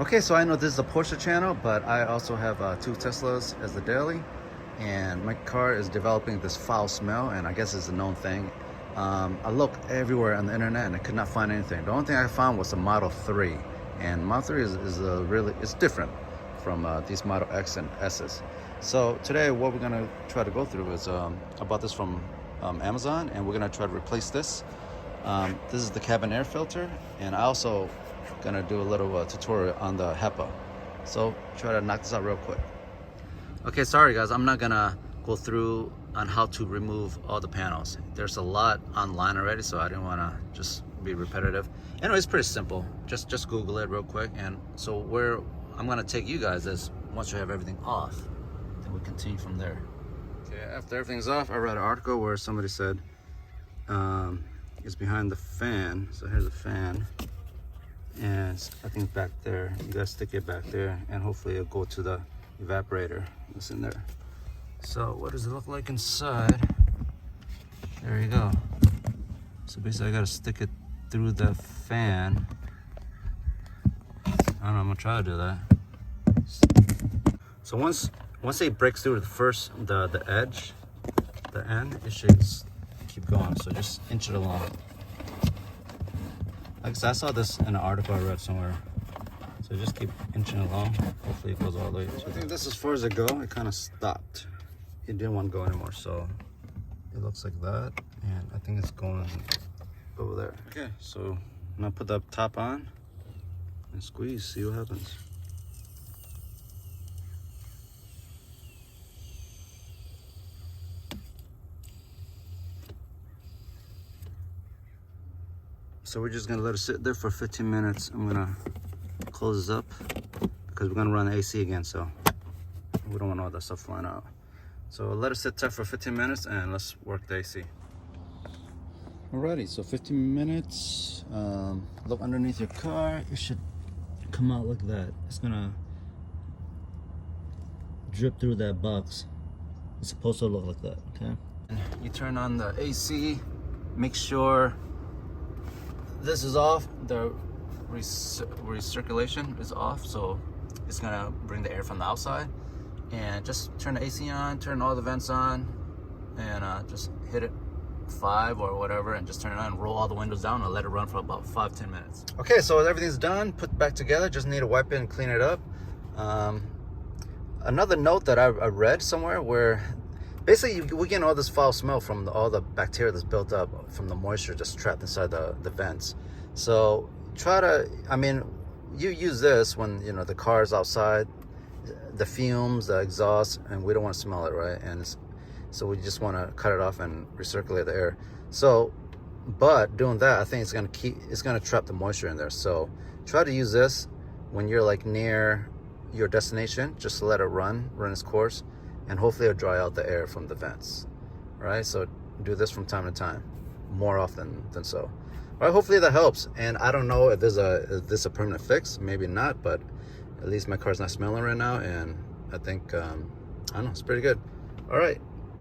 Okay, so I know this is a Porsche channel, but I also have two Teslas as the daily, and my car is developing this foul smell, and I guess it's a known thing. I looked everywhere on the internet and I could not find anything. The only thing I found was a Model 3, and Model 3 is really, it's different from these Model X and S's. So today what we're gonna try to go through is, I bought this from Amazon, and we're gonna try to replace this. This is the cabin air filter, and I also gonna do a little tutorial on the HEPA. So try to knock this out real quick. Okay, sorry guys, I'm not gonna go through on how to remove all the panels. There's a lot online already, so I didn't wanna just be repetitive. Anyway, it's pretty simple. Just Google it real quick. And so where I'm gonna take you guys is once you have everything off, then we continue from there. Okay, after everything's off, I read an article where somebody said it's behind the fan. So here's the fan, and I think back there, you guys stick it back there, and hopefully it'll go to the evaporator that's in there. So what does it look like inside? There you go. So basically I gotta stick it through the fan. I don't know, I'm gonna try to do that. So once it breaks through the edge, the end, it should keep going. So just inch it along. Like I said, I saw this in an article I read somewhere. So just keep inching along. Hopefully it goes all the way. So I think this, as far as it go, it kind of stopped. It didn't want to go anymore. So it looks like that. And I think it's going over there. Okay, so I'm gonna put the top on and squeeze, see what happens. So we're just gonna let it sit there for 15 minutes. I'm gonna close this up because we're gonna run the AC again, so we don't want all that stuff flying out. So let it sit there for 15 minutes and let's work the AC. Alrighty, so 15 minutes. Look underneath your car. It should come out like that. It's gonna drip through that box. It's supposed to look like that, okay? And you turn on the AC, make sure this is off, the recirculation is off, so it's gonna bring the air from the outside. And just turn the AC on, turn all the vents on, and just hit it 5 or whatever, and just turn it on, roll all the windows down, and let it run for about 5-10 minutes. Okay, so everything's done, put it back together. Just need to wipe it and clean it up. Another note that I read somewhere, where basically we get all this foul smell from all the bacteria that's built up from the moisture just trapped inside the vents. So try to, I mean, you use this when, you know, the car's outside, the fumes, the exhaust, and we don't want to smell it, right? And so we just want to cut it off and recirculate the air. So, but doing that, I think it's gonna trap the moisture in there. So try to use this when you're like near your destination. Just let it run its course, and hopefully it'll dry out the air from the vents. Right? So do this from time to time, more often than so. All right, hopefully that helps. And I don't know if is this a permanent fix, maybe not, but at least my car's not smelling right now, and I think I don't know, it's pretty good. All right.